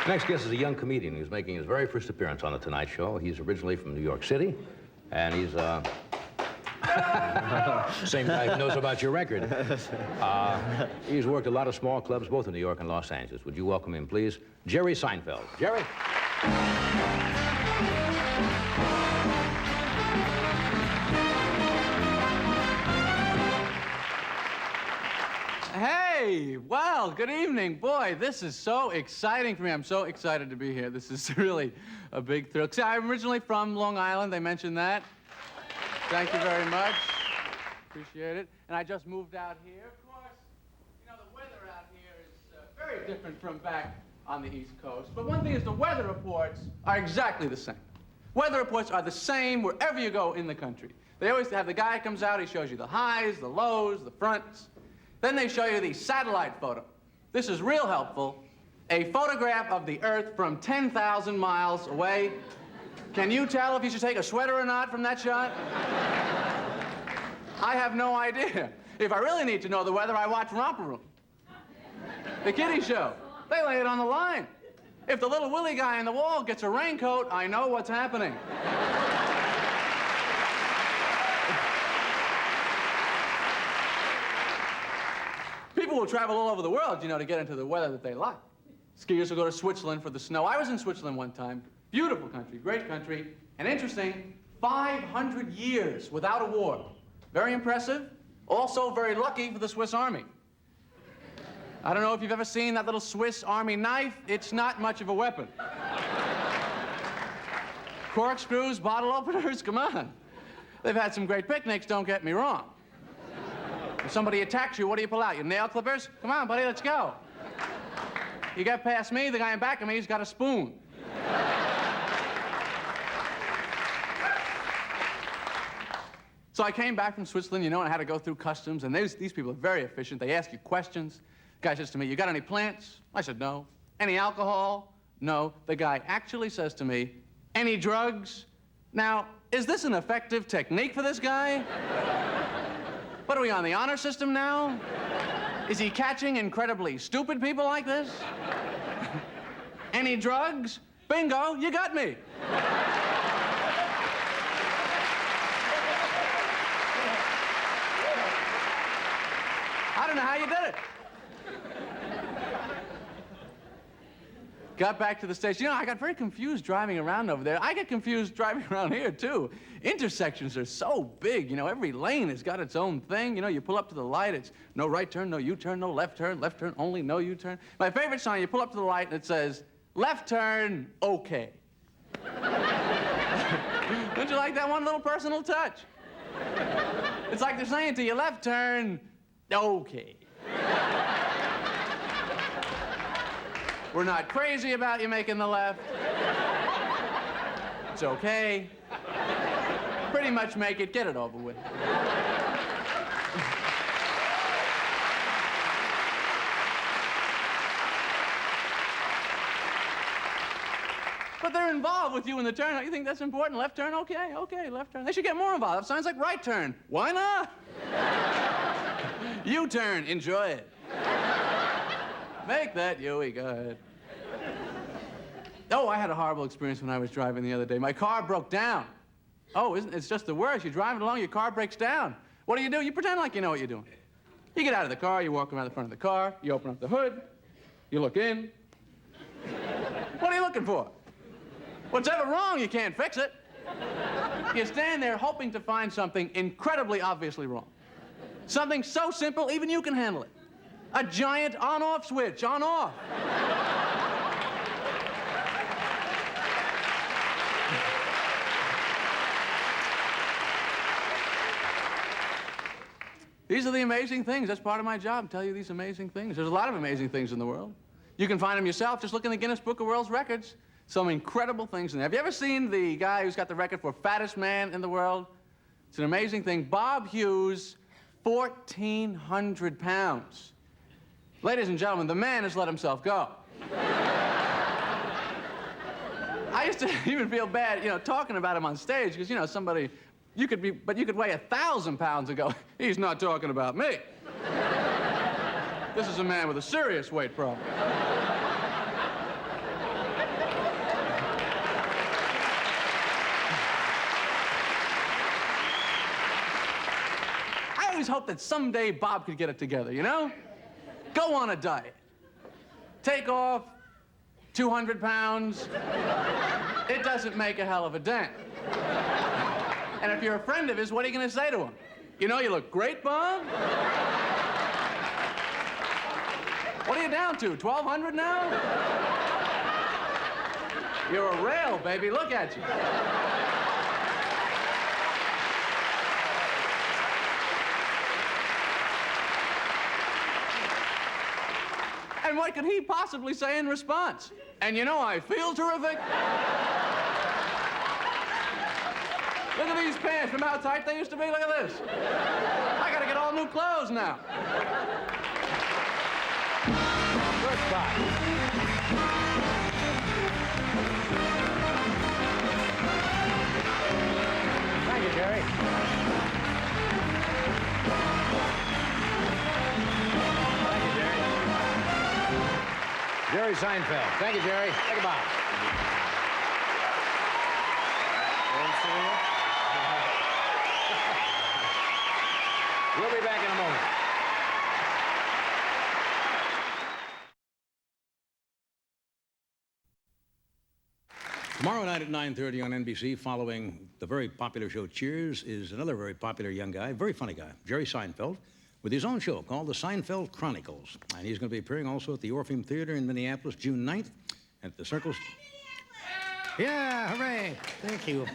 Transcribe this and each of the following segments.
Next guest is a young comedian who's making his very first appearance on The Tonight Show. He's originally from New York City, and he's, same guy who knows about your record. He's worked a lot of small clubs, both in New York and Los Angeles. Would you welcome him, please? Jerry Seinfeld. Jerry? Hey, well, good evening. Boy, this is so exciting for me. I'm so excited to be here. This is really a big thrill. See, I'm originally from Long Island. They mentioned that. Thank you very much. Appreciate it. And I just moved out here. Of course, you know, the weather out here is very different from back on the East Coast. But one thing is the weather reports are exactly the same. Weather reports are the same wherever you go in the country. They always have the guy comes out, he shows you the highs, the lows, the fronts. Then they show you the satellite photo. This is real helpful. A photograph of the Earth from 10,000 miles away. Can you tell if you should take a sweater or not from that shot? I have no idea. If I really need to know the weather, I watch Romper Room. The kiddie show. They lay it on the line. If the little Willie guy on the wall gets a raincoat, I know what's happening. People will travel all over the world, you know, to get into the weather that they like. Skiers will go to Switzerland for the snow. I was in Switzerland one time. Beautiful country, great country, and interesting, 500 years without a war. Very impressive, also very lucky for the Swiss Army. I don't know if you've ever seen that little Swiss Army knife. It's not much of a weapon. Corkscrews, bottle openers, come on. They've had some great picnics, don't get me wrong. If somebody attacks you, what do you pull out? Your nail clippers? Come on, buddy, let's go. You get past me, the guy in back of me, he's got a spoon. So I came back from Switzerland, you know, and I had to go through customs, and these people are very efficient. They ask you questions. The guy says to me, you got any plants? I said, no. Any alcohol? No. The guy actually says to me, any drugs? Now, is this an effective technique for this guy? What are we on, the honor system now? Is he catching incredibly stupid people like this? Any drugs? Bingo, you got me. I don't know how you did it. Got back to the States. You know, I got very confused driving around over there. I get confused driving around here, too. Intersections are so big, you know, every lane has got its own thing. You know, you pull up to the light, it's no right turn, no U-turn, no left turn only, no U-turn. My favorite sign, you pull up to the light and it says, left turn, okay. Don't you like that one little personal touch? It's like they're saying to you, left turn, okay. We're not crazy about you making the left. It's okay. Pretty much make it, get it over with. But they're involved with you in the turn. You think that's important? Left turn? Okay, okay, left turn. They should get more involved. Sounds like right turn. Why not? U-turn, enjoy it. Make that U-y, go ahead. Oh, I had a horrible experience when I was driving the other day. My car broke down. Oh, it's just the worst. You're driving along, your car breaks down. What do? You pretend like you know what you're doing. You get out of the car, you walk around the front of the car, you open up the hood, you look in. What are you looking for? What's ever wrong, you can't fix it. You stand there hoping to find something incredibly obviously wrong. Something so simple, even you can handle it. A giant on-off switch, on-off. These are the amazing things. That's part of my job, tell you these amazing things. There's a lot of amazing things in the world. You can find them yourself. Just look in the Guinness Book of World Records. Some incredible things in there. Have you ever seen the guy who's got the record for fattest man in the world? It's an amazing thing. Bob Hughes, 1,400 pounds. Ladies and gentlemen, the man has let himself go. I used to even feel bad, you know, talking about him on stage, because, you know, somebody, you could weigh 1,000 pounds and go, he's not talking about me. This is a man with a serious weight problem. always hoped that someday Bob could get it together, you know? Go on a diet. Take off 200 pounds. It doesn't make a hell of a dent. And if you're a friend of his, what are you going to say to him? You know, you look great, Bob. What are you down to, 1,200 now? You're a rail, baby. Look at you. And what could he possibly say in response? And you know, I feel terrific. Look at these pants. Remember how tight they used to be? Look at this. I gotta get all new clothes now. Good spot. Thank you, Jerry. Thank you, Jerry. Jerry Seinfeld. Thank you, Jerry. Take a bow. We'll be back in a moment. Tomorrow night at 9:30 on NBC, following the very popular show Cheers, is another very popular young guy, very funny guy, Jerry Seinfeld, with his own show called The Seinfeld Chronicles. And he's going to be appearing also at the Orpheum Theater in Minneapolis, June 9th, at the Circle... Yeah, hooray! Thank you.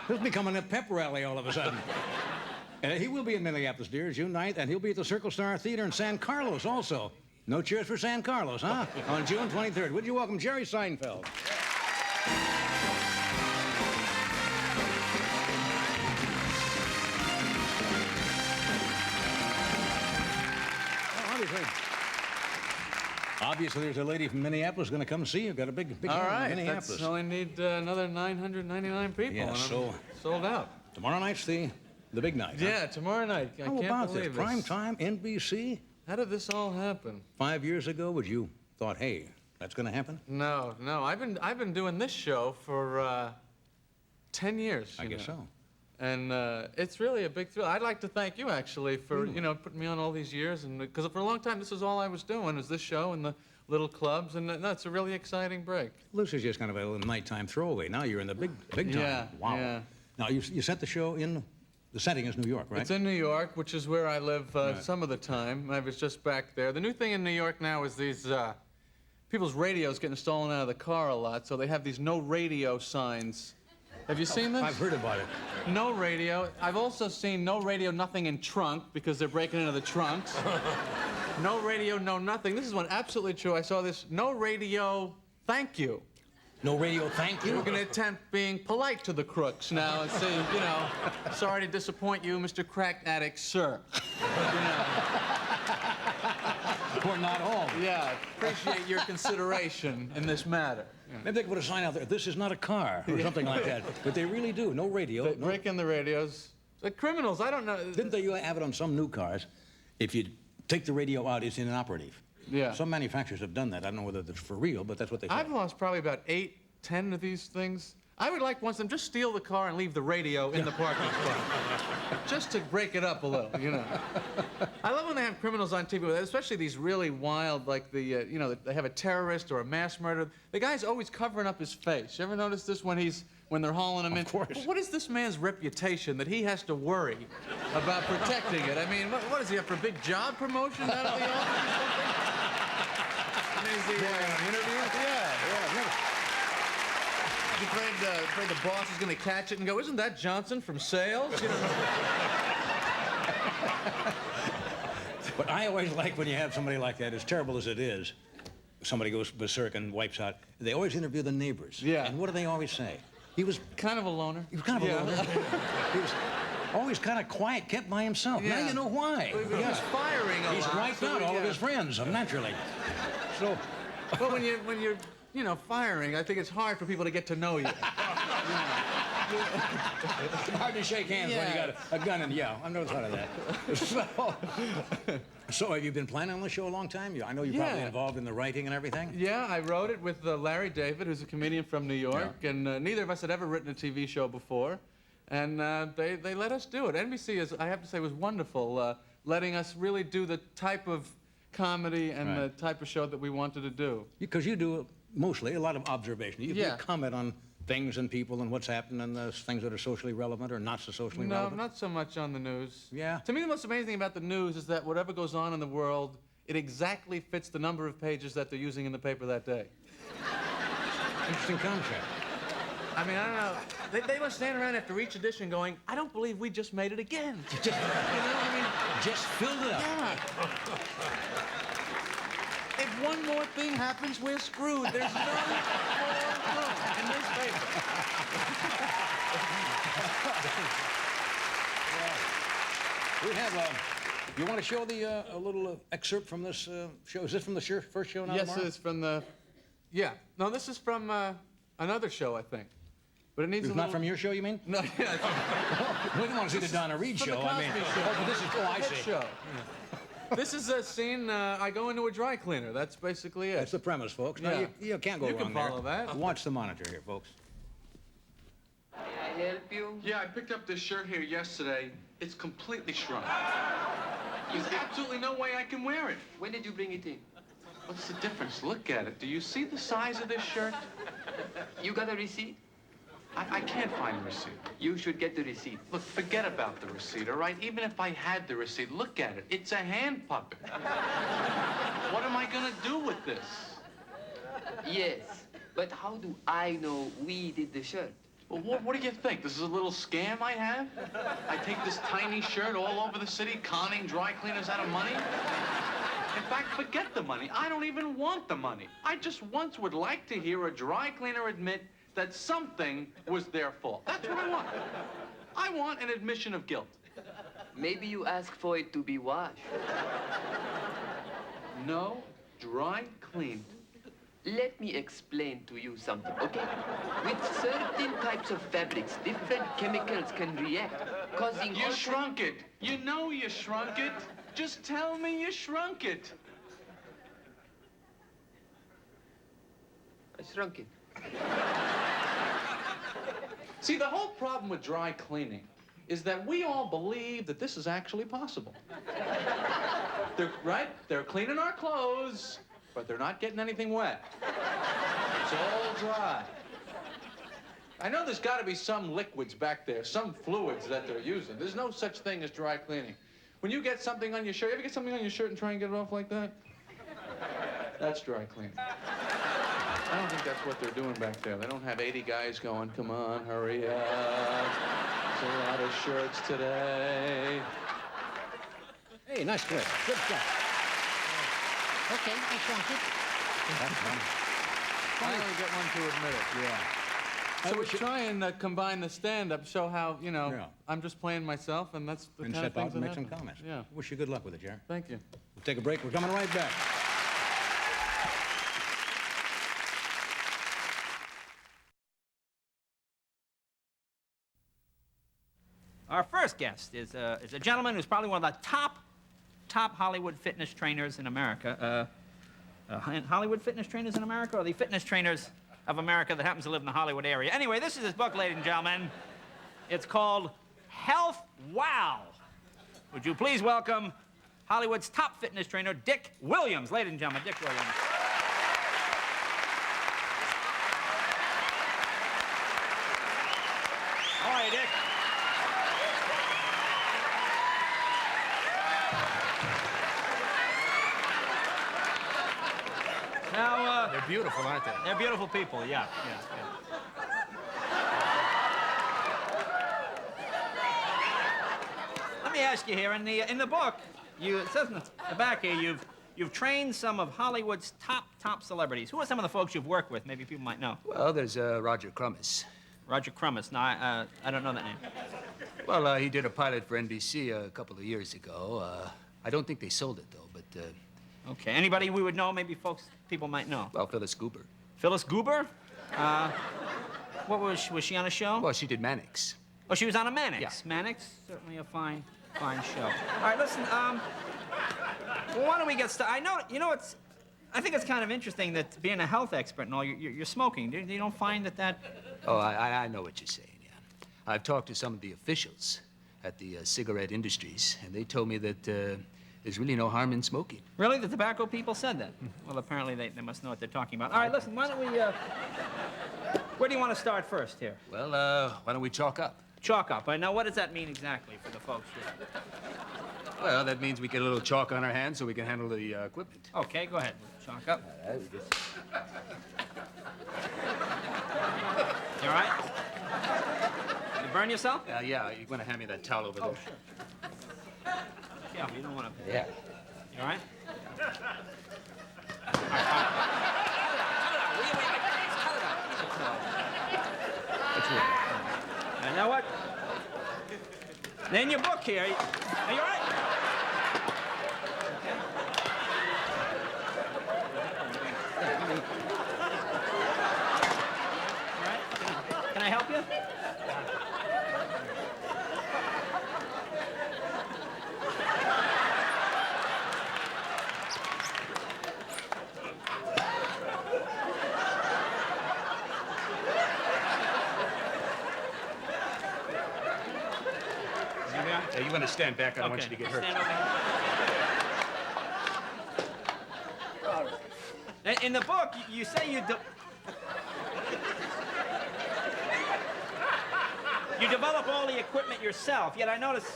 This is becoming a pep rally all of a sudden. He will be in Minneapolis, dear, June 9th, and he'll be at the Circle Star Theater in San Carlos also. No cheers for San Carlos, huh? On June 23rd. Would you welcome Jerry Seinfeld? Obviously, there's a lady from Minneapolis going to come see you. Got a big All right, in Minneapolis. that's only need another 999 people. Yeah, and so I'm sold out. Tomorrow night's the big night. Yeah, Huh? tomorrow night. I How can't about this? believe Prime time, NBC? How did this all happen? 5 years ago, would you thought, hey, that's going to happen? No. I've been doing this show for 10 years. I guess so. And it's really a big thrill. I'd like to thank you, actually, for, you know, putting me on all these years. And because for a long time, this is all I was doing, was this show and the little clubs. And no, it's a really exciting break. This is just kind of a little nighttime throwaway. Now you're in the big time. Yeah, Wow. yeah. Now, you set the show in, the setting is New York, right? It's in New York, which is where I live some of the time. I was just back there. The new thing in New York now is these people's radios getting stolen out of the car a lot, so they have these no radio signs. Have you seen this? I've heard about it. No radio. I've also seen no radio, nothing in trunk, because they're breaking into the trunks. No radio, no nothing. This is one absolutely true. I saw this. No radio, thank you. No radio, thank you? We're going to attempt being polite to the crooks now and say, you know, sorry to disappoint you, Mr. Crack Addict, sir. You know. We're not home. Yeah, appreciate your consideration in this matter. Maybe they could put a sign out there, this is not a car, or something like that. But they really do. No radio. They break in the radios. The criminals, I don't know. Didn't they have it on some new cars? If you take the radio out, it's inoperative. Yeah. Some manufacturers have done that. I don't know whether it's for real, but that's what they say. I've lost probably about 8, 10 of these things. I would like once them just steal the car and leave the radio in the parking spot. Just to break it up a little, you know. I love when they have criminals on TV, especially these really wild, like the, you know, they have a terrorist or a mass murderer. The guy's always covering up his face. You ever notice this when they're hauling him in? Of course. Well, what is this man's reputation that he has to worry about protecting it? I mean, what is he up for, a big job promotion out of the office or something? I mean, is he, interview? Yeah. He's afraid the boss is going to catch it and go, isn't that Johnson from sales? You know? But I always like when you have somebody like that, as terrible as it is, somebody goes berserk and wipes out, they always interview the neighbors. Yeah. And what do they always say? He was kind of a loner. He was kind of a loner. He was always kind of quiet, kept by himself. Yeah. Now you know why. Well, he was firing a lot. He's wiped out all of his friends, naturally. So... Well, when you're, you know, firing, I think it's hard for people to get to know you. Hard to shake hands when you got a gun in. Yeah, I know part of that. So have you been planning on the show a long time? I know you're probably involved in the writing and everything. Yeah, I wrote it with Larry David, who's a comedian from New York, and neither of us had ever written a TV show before. And they let us do it. NBC, is, I have to say, was wonderful, letting us really do the type of comedy and the type of show that we wanted to do. Because you do mostly a lot of observation. You Yeah. comment on things and people and what's happening and the things that are socially relevant or not so socially No, relevant. not so much on the news. Yeah. To me, the most amazing thing about the news is that whatever goes on in the world, it exactly fits the number of pages that they're using in the paper that day. Interesting concept. I mean, I don't know. They must stand around after each edition going, I don't believe we just made it again. You know, I mean, Just filled it up. yeah. If one more thing happens, we're screwed. There's no more room in this paper. We have, you want to show the, a little excerpt from this show? Is this from the first show now Yes, tomorrow? it's from the, yeah. No, this is from another show, I think. But it needs It's a not little... from your show, you mean? No, yeah, We didn't want to see the Donna Reed from show. the I mean, Cosby Show. oh, but this is, oh, I hit see. show. This is a scene, I go into a dry cleaner. That's basically it. That's the premise, folks. Now, Yeah. you can't go You wrong can follow there. that. Watch the monitor here, folks. May I help you? Yeah, I picked up this shirt here yesterday. It's completely shrunk. There's absolutely no way I can wear it. When did you bring it in? What's the difference? Look at it. Do you see the size of this shirt? You got a receipt? I can't find the receipt. You should get the receipt. Look, forget about the receipt, all right? Even if I had the receipt, look at it. It's a hand puppet. What am I gonna do with this? Yes, but how do I know we did the shirt? Well, what do you think? This is a little scam I have? I take this tiny shirt all over the city, conning dry cleaners out of money? In fact, forget the money. I don't even want the money. I just once would like to hear a dry cleaner admit that something was their fault. That's what I want. I want an admission of guilt. Maybe you ask for it to be washed. No, dry cleaned. Let me explain to you something, okay? With certain types of fabrics, different chemicals can react, causing... You shrunk it. You know you shrunk it. Just tell me you shrunk it. I shrunk it. See, the whole problem with dry cleaning is that we all believe that this is actually possible. They're cleaning our clothes, but they're not getting anything wet. It's all dry. I know there's got to be some liquids back there, some fluids that they're using. There's no such thing as dry cleaning. When you get something on your shirt, you ever get something on your shirt and try and get it off like that? That's dry cleaning. I don't think that's what they're doing back there. They don't have 80 guys going, come on, hurry up. There's a lot of shirts today. Hey, nice clip. Good stuff. Okay, I shrunk it. That's fun. Finally get one to admit it. Yeah. So we try and combine the stand-up, show how, you know, Yeah. I'm just playing myself, and that's the And kind of step things out and that make some happen. comments. Yeah, Wish you good luck with it, Jerry. thank you. We'll take a break. We're coming right back. Our first guest is a gentleman who's probably one of the top Hollywood fitness trainers in America. Hollywood fitness trainers in America, or the fitness trainers of America that happens to live in the Hollywood area. Anyway, this is his book, ladies and gentlemen. It's called Health Wow. Would you please welcome Hollywood's top fitness trainer, Dick Williams. Ladies and gentlemen, Dick Williams. How are you, Dick? Now, They're beautiful, aren't they? they're beautiful people, yeah. Let me ask you here, in the book, it says in the back here, you've trained some of Hollywood's top celebrities. Who are some of the folks you've worked with? Maybe people might know. Well, there's Roger Crummis. Roger Crummis. No, I don't know that name. Well, he did a pilot for NBC a couple of years ago. I don't think they sold it, though, but, Okay. Anybody we would know? Maybe people might know. well, Phyllis Goober. Phyllis Goober? What was she on a show? Well, she did Mannix. Oh, she was on a Mannix. Yeah. Mannix, certainly a fine show. All right, listen, well, why don't we get started? I think it's kind of interesting that being a health expert and all, you're smoking. You don't find that... Oh, I know what you're saying, yeah. I've talked to some of the officials at the cigarette industries, and they told me that there's really no harm in smoking. Really? The tobacco people said that? Well, apparently they must know what they're talking about. All right, listen, why don't we, where do you want to start first here? Well, why don't we chalk up? Chalk up. Now, what does that mean exactly for the folks here? Well, that means we get a little chalk on our hands so we can handle the equipment. Okay, go ahead. Chalk up. You all right? You burn yourself? Yeah, you're going to hand me that towel over there. Oh, sure. Yeah, you don't want to... Yeah. You all right? And now what? In your book here, are you all right? Okay. All right? Can I help you? You want to stand back. I don't want you to get hurt. Stand over here. In the book, you say you develop all the equipment yourself, yet I notice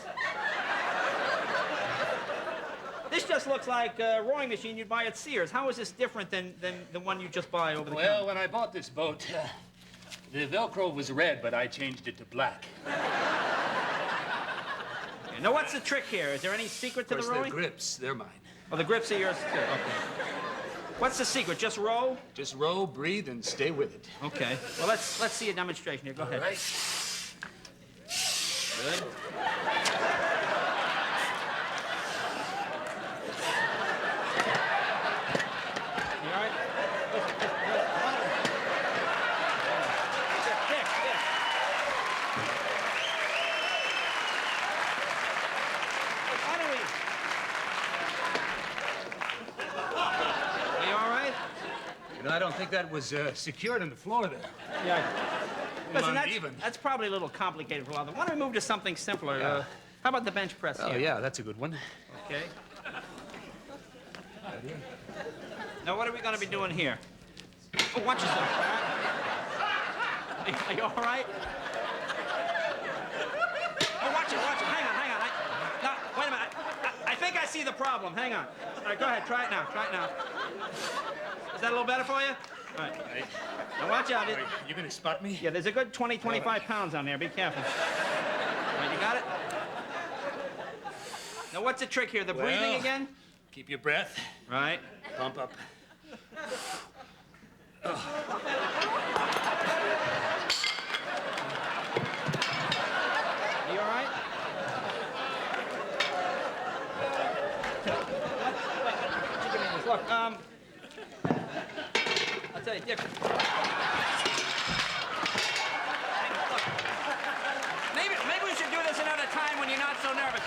this just looks like a rowing machine you'd buy at Sears. How is this different than the one you just buy over the counter? Well, when I bought this boat, the Velcro was red, but I changed it to black. Now, what's the trick here? Is there any secret to the rowing? The grips, they're mine. Oh, the grips are yours, too. Okay. What's the secret? Just row? Just row, breathe, and stay with it. Okay. Well, let's see a demonstration here. Go ahead. All right. Good. You all right? Dick. Why don't we... Are you all right? You know, I don't think that was secured on the floor there. Yeah. Listen, Uneven. that's probably a little complicated for a lot of them. Why don't we move to something simpler? Yeah. How about the bench press Oh, here? yeah, that's a good one. Okay. Now, what are we going to be doing here? Oh, watch yourself, all right? Are you all right? Oh, watch it. Hang on. No, wait a minute. I think I see the problem. Hang on. All right, go ahead. Try it now. Is that a little better for you? All right. Now, watch out. You gonna spot me? Yeah, there's a good 20, 25 pounds on there. Be careful. All right, you got it? Now, what's the trick here? The breathing again? Keep your breath. Right. Pump up. Are you all right? Look, I'll tell you, Dick. Maybe we should do this another time when you're not so nervous.